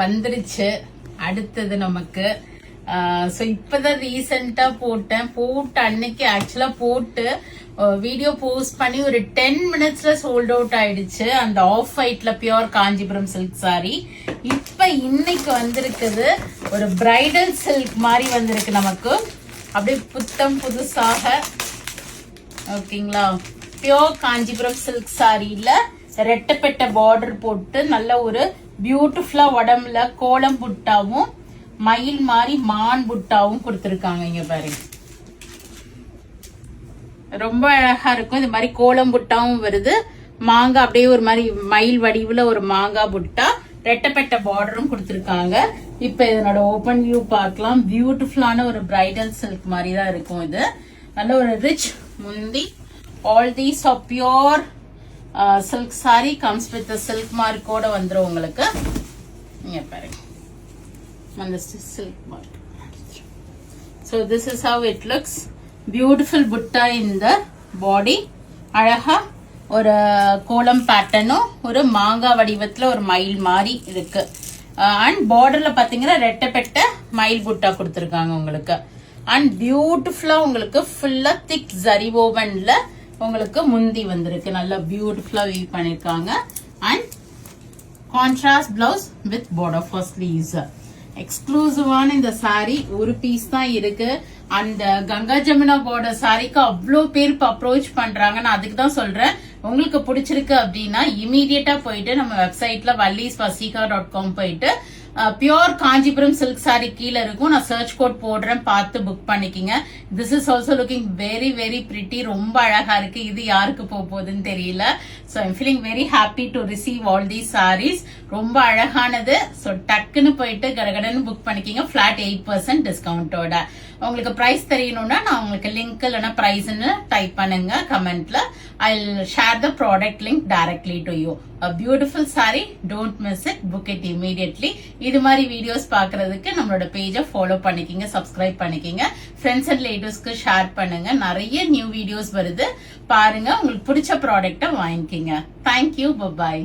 வந்துருச்சு அடுத்தது நமக்கு. ஸோ இப்பதான் ரீசெண்டா போட்ட அன்னைக்கு ஆக்சுவலா போட்டு வீடியோ போஸ்ட் பண்ணி ஒரு 10 மினிட்ஸ்ல சோல்ட் அவுட் ஆயிடுச்சு. அந்த ஆஃப் ஒயிட்ல பியூர் காஞ்சிபுரம் சில்க் சாரி. இப்ப இன்னைக்கு வந்திருக்குது ஒரு பிரைடல் சில்க் மாதிரி வந்திருக்கு நமக்கு. அப்படியே புத்தம் புதுசாக ஓகேங்களா. பியூர் காஞ்சிபுரம் சில்க் சாரியில ரெட்டப்பெட்ட பார்டர் போட்டு நல்ல ஒரு பியூட்டிஃபுல்லா உடம்புல கோலம் புட்டாவும் மயில் மாதிரி மான் புட்டாவும் கொடுத்துருக்காங்க. இங்க பாருங்க, ரொம்ப அழகா இருக்கும். இந்த மாதிரி கோலம் புட்டாவும் வருது, மாங்காய் அப்படியே ஒரு மாதிரி மயில் வடிவுல ஒரு மாங்காய் புட்டா, ரெட்டப்பெட்ட பார்டரும் கொடுத்துருக்காங்க. இப்ப இதனோட ஓபன் வியூ பார்க்கலாம். பியூட்டிஃபுல்லான ஒரு பிரைடல் சில்க் மாதிரி தான் இருக்கும். இது நல்ல ஒரு ரிச் முந்தி. All these are pure silk sari comes with silk மார்க்கோட வந்துடும் உங்களுக்கு. இங்க பாருங்க, silk mark. So this is how it looks. Beautiful butta in the body. அழகா ஒரு கோலம் பேட்டர்னும் ஒரு மாங்காய் வடிவத்துல ஒரு மயில் மாதிரி இருக்கு. அண்ட் பார்டர்ல பாத்தீங்கன்னா ரெட்டப்பெட்ட மயில் புட்டா கொடுத்துருக்காங்க உங்களுக்கு. அண்ட் பியூட்டிஃபுல்லா உங்களுக்கு ஃபுல்லா திக் ஜரி ஓவன்ல உங்களுக்கு முந்தி வந்திருக்கு. நல்லா பியூட்டிஃபுல்லா வீவ் பண்ணிருக்காங்க. And contrast blouse with border for sleeves. எக்ஸ்க்ளூசிவான இந்த சாரி ஒரு பீஸ் தான் இருக்கு. அந்த கங்கா ஜமுனா பார்டர் சாரிக்கு அவ்வளோ பேர் இப்ப அப்ரோச் பண்றாங்க. நான் அதுக்கு தான் சொல்றேன், உங்களுக்கு பிடிச்சிருக்கு அப்படின்னா இமீடியட்டா போயிட்டு நம்ம வெப்சைட்ல vallisvasika.com போயிட்டு பியோர் காஞ்சிபுரம் சில்க் சாரி கீழே இருக்கும். நான் சர்ச் கோட் போடுறேன், பார்த்து புக் பண்ணிக்கிங்க. This is also looking very very pretty. ரொம்ப அழகா இருக்கு. இது யாருக்கு போகுதுன்னு தெரியல. So I'm feeling very happy to receive all these saris. ரொம்ப அழகானது. ஸோ டக்குன்னு போயிட்டு கடகடன்னு புக் பண்ணிக்கிங்க. ஃபிளாட் 8% டிஸ்கவுண்டோட. உங்களுக்கு பிரைஸ் தெரியணும்னா நான் உங்களுக்கு லிங்க் இல்லைன்னா பிரைஸ்ன்னு டைப் பண்ணுங்க கமெண்ட்ல. ஐ share the product link directly to you. A beautiful saree, don't miss it, book it immediately. இது மாதிரி வீடியோஸ் பாக்குறதுக்கு நம்மளோட பேஜை ஃபாலோ பண்ணிக்கிங்க, சப்ஸ்கிரைப் பண்ணிக்கிங்க, ஃப்ரெண்ட்ஸ் அண்ட் ரிலேட்டிவ்ஸ்க்கு ஷேர் பண்ணுங்க. நிறைய நியூ வீடியோஸ் வருது பாருங்க. உங்களுக்கு பிடிச்ச ப்ராடக்ட்டை வாங்கிக்கிங்க. Thank you, by.